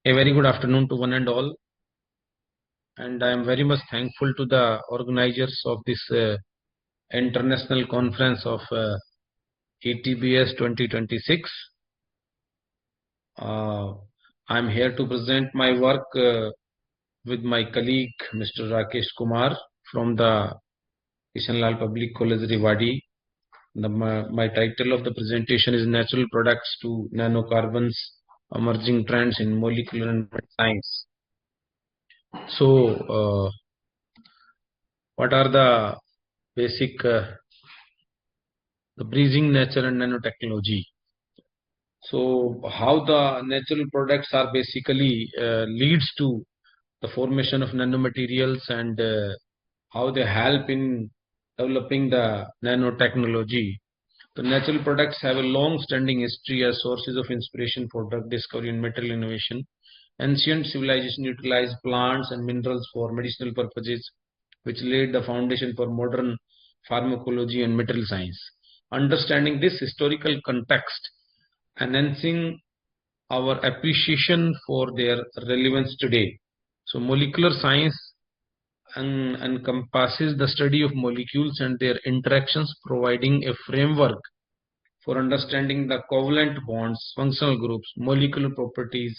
A very good afternoon to one and all, and I am very much thankful to the organizers of this international conference of ETBAS 2026. Uh, I am here to present my work with my colleague Mr. Rakesh Kumar from the Kishanlal Public College Rewadi. My title of the presentation is Natural Products to Nanocarbons, Emerging Trends in Molecular and Science. So, what are the basic the breathing nature and nanotechnology? So how the natural products are basically leads to the formation of nanomaterials and how they help in developing the nanotechnology. The natural products have a long-standing history as sources of inspiration for drug discovery and material innovation. Ancient civilization utilized plants and minerals for medicinal purposes, which laid the foundation for modern pharmacology and material science. Understanding this historical context, enhancing our appreciation for their relevance today. So, molecular science encompasses the study of molecules and their interactions, providing a framework for understanding the covalent bonds, functional groups, molecular properties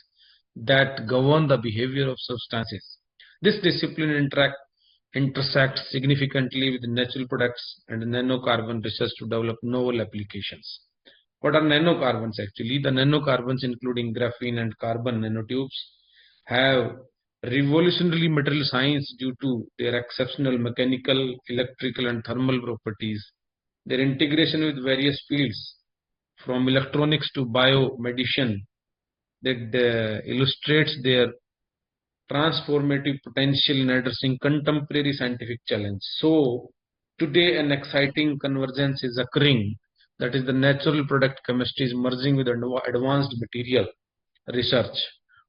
that govern the behavior of substances. This discipline intersects significantly with natural products and nanocarbon research to develop novel applications. What are nanocarbons actually? The nanocarbons, including graphene and carbon nanotubes, have revolutionary material science due to their exceptional mechanical, electrical, and thermal properties. Their integration with various fields, from electronics to biomedicine, that illustrates their transformative potential in addressing contemporary scientific challenge. So, today an exciting convergence is occurring, that is the natural product chemistry is merging with advanced material research,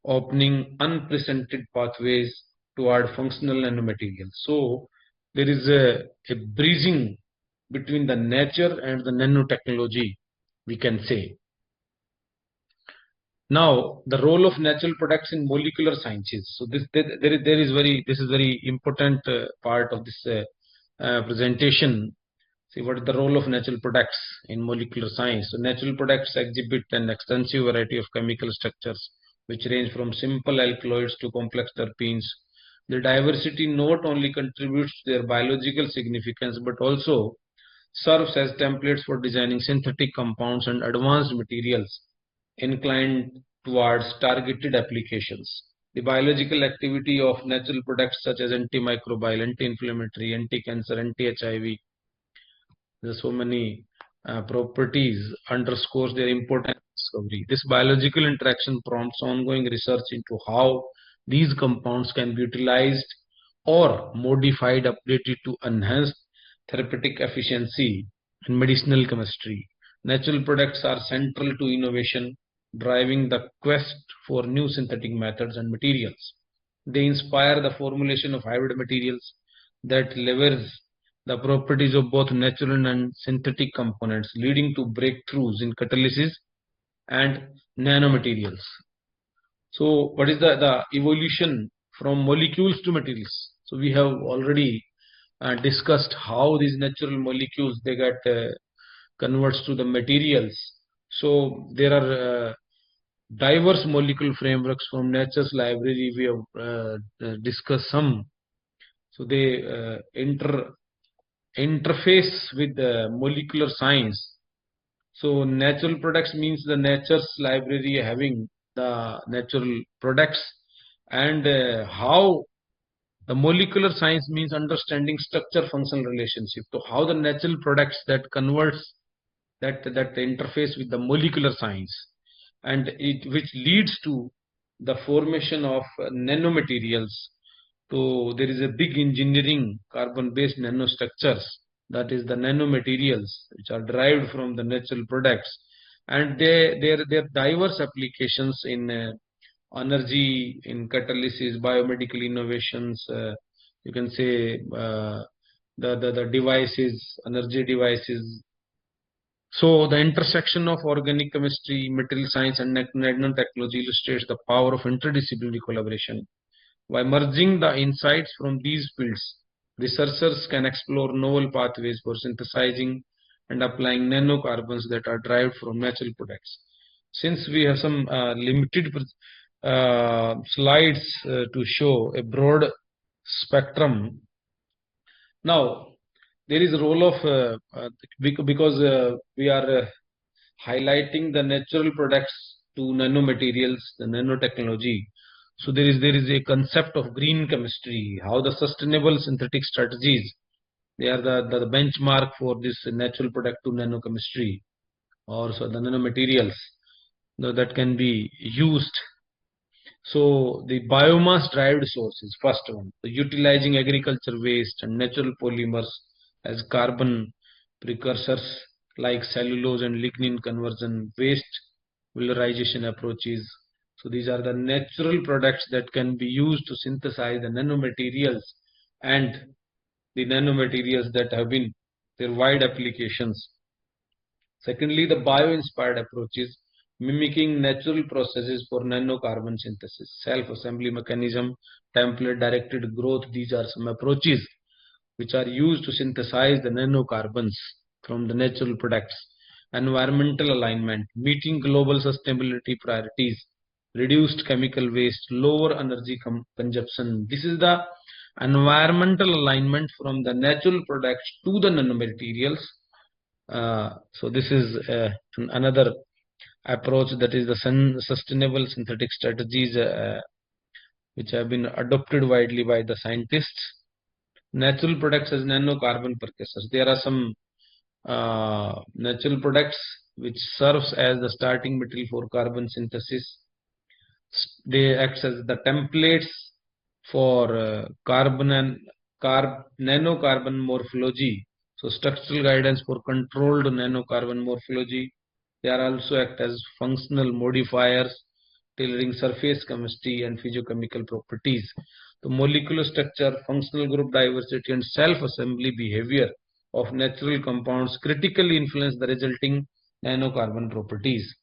opening unprecedented pathways toward functional nanomaterials. So, there is a bridging between the nature and the nanotechnology, we can say. Now, the role of natural products in molecular sciences. So this is very important part of this presentation. See, what is the role of natural products in molecular science? So natural products exhibit an extensive variety of chemical structures, which range from simple alkaloids to complex terpenes. The diversity not only contributes to their biological significance, but also serves as templates for designing synthetic compounds and advanced materials inclined towards targeted applications. The biological activity of natural products such as antimicrobial, anti-inflammatory, anti-cancer, anti-HIV, there's so many properties underscores their important discovery. This biological interaction prompts ongoing research into how these compounds can be utilized or modified, updated to enhance therapeutic efficiency in medicinal chemistry. Natural products are central to innovation, driving the quest for new synthetic methods and materials. They inspire the formulation of hybrid materials that leverage the properties of both natural and synthetic components, leading to breakthroughs in catalysis and nanomaterials. So, what is the evolution from molecules to materials? So, we have already discussed how these natural molecules they get converts to the materials. So, there are diverse molecule frameworks from nature's library. We have discussed some. So, they interface with the molecular science. So natural products means the nature's library having the natural products, and how the molecular science means understanding structure function relationship. So how the natural products that converts that interface with the molecular science, and it which leads to the formation of nanomaterials. So there is a big engineering carbon-based nanostructures, that is the nanomaterials, which are derived from the natural products, and their diverse applications in energy, in catalysis, biomedical innovations. You can say the devices, energy devices, So the intersection of organic chemistry, material science, and nanotechnology illustrates the power of interdisciplinary collaboration. By merging the insights from these fields, researchers can explore novel pathways for synthesizing and applying nanocarbons that are derived from natural products. Since we have some limited slides to show a broad spectrum, now there is a role of because we are highlighting the natural products to nanomaterials, the nanotechnology. So there is a concept of green chemistry, how the sustainable synthetic strategies, they are the benchmark for this natural product to nanochemistry, or so the nanomaterials that can be used. So the biomass derived sources, first one, so utilizing agriculture waste and natural polymers as carbon precursors like cellulose and lignin conversion, waste valorization approaches. So these are the natural products that can be used to synthesize the nanomaterials, and the nanomaterials that have been their wide applications. Secondly, the bio-inspired approaches mimicking natural processes for nanocarbon synthesis, self-assembly mechanism, template-directed growth. These are some approaches which are used to synthesize the nanocarbons from the natural products. Environmental alignment, meeting global sustainability priorities, reduced chemical waste, lower energy consumption. This is the environmental alignment from the natural products to the nanomaterials. So this is another approach, that is the sustainable synthetic strategies which have been adopted widely by the scientists. Natural products as nanocarbon precursors. There are some natural products which serves as the starting material for carbon synthesis. They act as the templates for carbon and nanocarbon morphology. So structural guidance for controlled nanocarbon morphology. They are also act as functional modifiers, tailoring surface chemistry and physiochemical properties. The molecular structure, functional group diversity, and self-assembly behavior of natural compounds critically influence the resulting nanocarbon properties.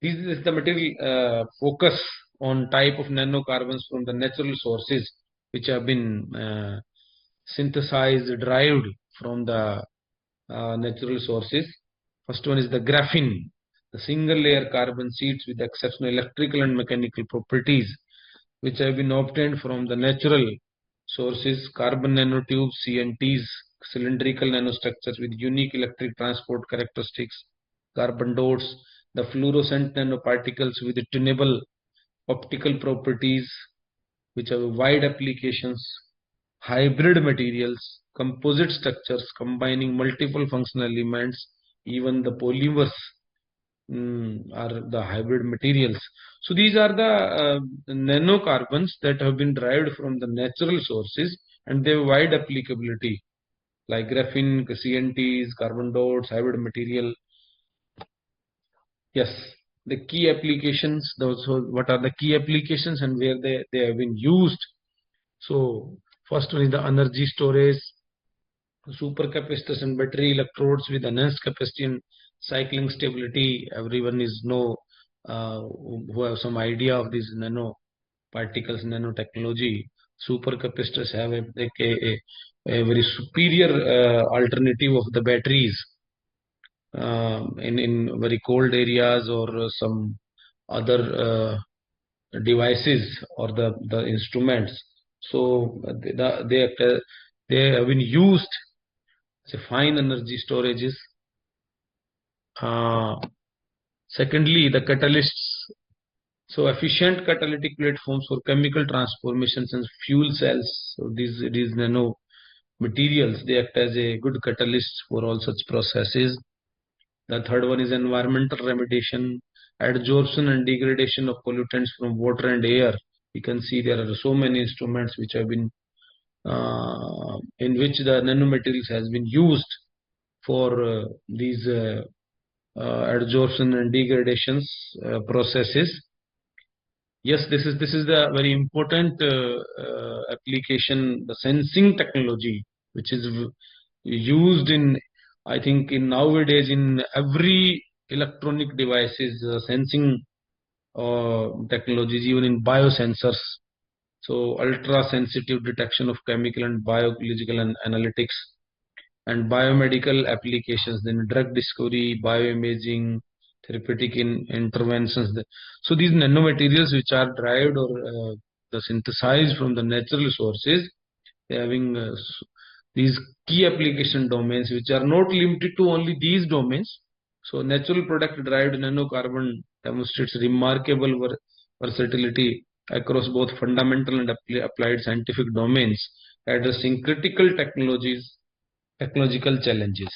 This is the material focus on type of nanocarbons from the natural sources which have been synthesized, derived from the natural sources. First one is the graphene, the single layer carbon sheets with exceptional electrical and mechanical properties which have been obtained from the natural sources. Carbon nanotubes, CNTs, cylindrical nanostructures with unique electric transport characteristics. Carbon dots, the fluorescent nanoparticles with tunable optical properties which have wide applications. Hybrid materials, composite structures combining multiple functional elements, even the polymers are the hybrid materials. So these are the nanocarbons that have been derived from the natural sources, and they have wide applicability like graphene, CNTs, carbon dots, hybrid material. Yes, the key applications. Those, what are the key applications and where they have been used? So first one is the energy storage, supercapacitors and battery electrodes with enhanced capacity and cycling stability. Everyone is know who have some idea of these nano particles, nanotechnology. Supercapacitors have a very superior alternative of the batteries in very cold areas, or some other devices, or the instruments. So they have been used as a fine energy storages. Secondly, the catalysts. So efficient catalytic platforms for chemical transformations and fuel cells. So these nano materials, they act as a good catalyst for all such processes. The third one is environmental remediation, adsorption and degradation of pollutants from water and air. You can see there are so many instruments which have been in which the nanomaterials has been used for these adsorption and degradations processes. Yes, this is the very important application, the sensing technology, which is used in I think in nowadays in every electronic devices, sensing technologies, even in biosensors, so ultra sensitive detection of chemical and biological and analytics and biomedical applications, then drug discovery, bioimaging, therapeutic interventions. So these nanomaterials which are derived or the synthesized from the natural sources, they having these key application domains which are not limited to only these domains. So natural product derived nanocarbon demonstrates remarkable versatility across both fundamental and applied scientific domains, addressing critical technological challenges.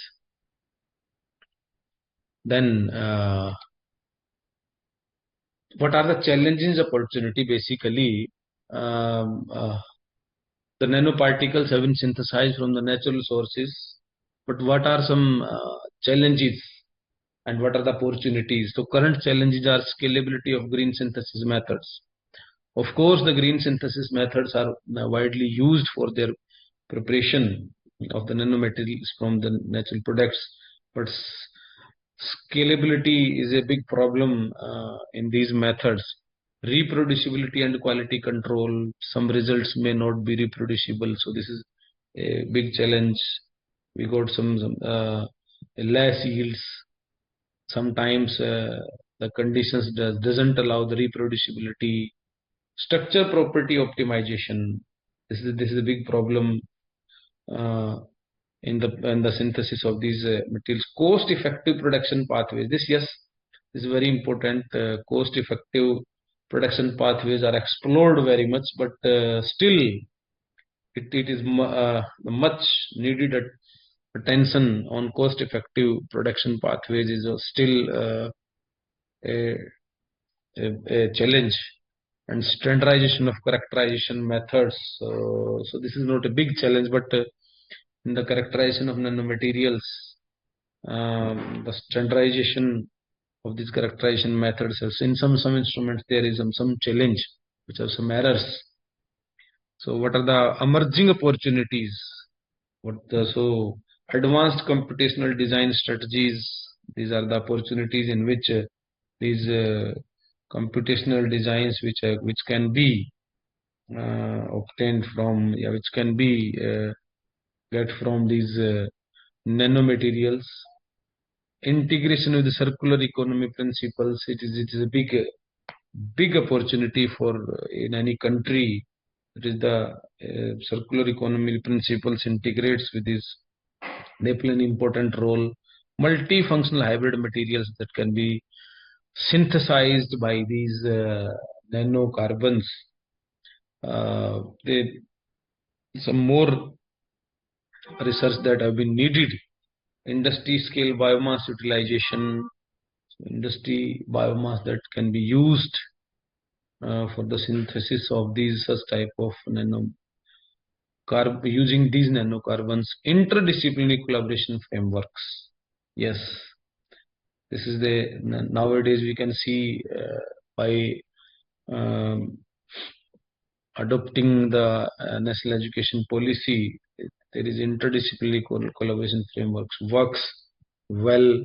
Then, what are the challenges opportunity? Basically, um, uh, the nanoparticles have been synthesized from the natural sources, but what are some challenges and what are the opportunities? So, current challenges are scalability of green synthesis methods. Of course, the green synthesis methods are widely used for their preparation of the nanomaterials from the natural products, but scalability is a big problem in these methods. Reproducibility and quality control, some results may not be reproducible, so this is a big challenge. We got some less yields. Sometimes the conditions doesn't allow the reproducibility. Structure property optimization. This is a big problem uh, in the synthesis of these materials. Cost effective production pathways. This, yes, is very important. Cost effective production pathways are explored very much, but still it is much needed attention on cost effective production pathways is still a, a challenge, and standardization of characterization methods. So this is not a big challenge, but in the characterization of nanomaterials, the standardization of these characterization methods, in some instruments there is some challenge, which have some errors. So what are the emerging opportunities? So advanced computational design strategies. These are the opportunities in which these computational designs which can be obtained from, yeah, which can be get from these nanomaterials. Integration with the circular economy principles. It is a big opportunity for in any country. It is the circular economy principles integrates with this. They play an important role. Multifunctional hybrid materials that can be synthesized by these nanocarbons. They some more research that have been needed. Industry scale biomass utilization, industry biomass that can be used for the synthesis of these such type of using these nanocarbons. Interdisciplinary collaboration frameworks. Yes, this is the nowadays we can see by um, adopting the national education policy, there is interdisciplinary collaboration frameworks works well,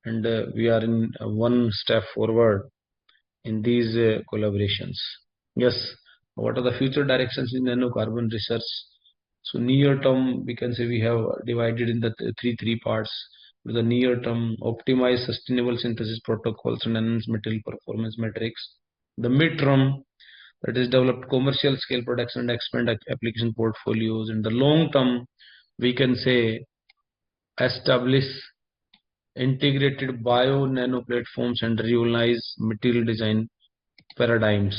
and we are in one step forward in these collaborations. Yes, what are the future directions in nanocarbon research? So near term, we can say we have divided in the three parts. The near term, optimize sustainable synthesis protocols and enhance material performance metrics. The mid term, that is develop commercial scale products and expand application portfolios. In the long term, we can say establish integrated bio nano platforms and revolutionize material design paradigms.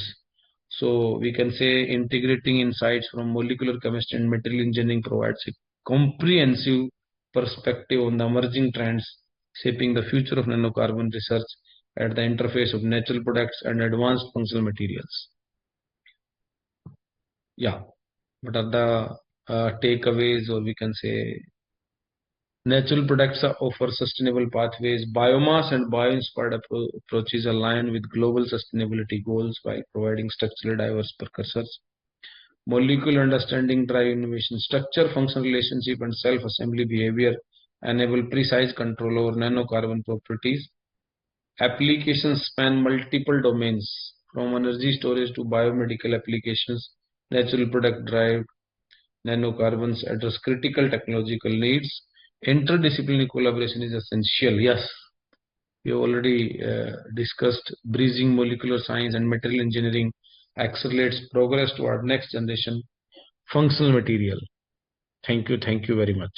So we can say integrating insights from molecular chemistry and material engineering provides a comprehensive perspective on the emerging trends shaping the future of nanocarbon research at the interface of natural products and advanced functional materials. Yeah, what are the takeaways, or we can say natural products offer sustainable pathways. Biomass and bio-inspired approaches align with global sustainability goals while providing structurally diverse precursors. Molecular understanding drive innovation, structure, function relationship, and self-assembly behavior enable precise control over nanocarbon properties. Applications span multiple domains, from energy storage to biomedical applications. Natural product derived nanocarbons address critical technological needs. Interdisciplinary collaboration is essential. Yes, we have already discussed breaching molecular science and material engineering accelerates progress toward next generation functional material. Thank you very much.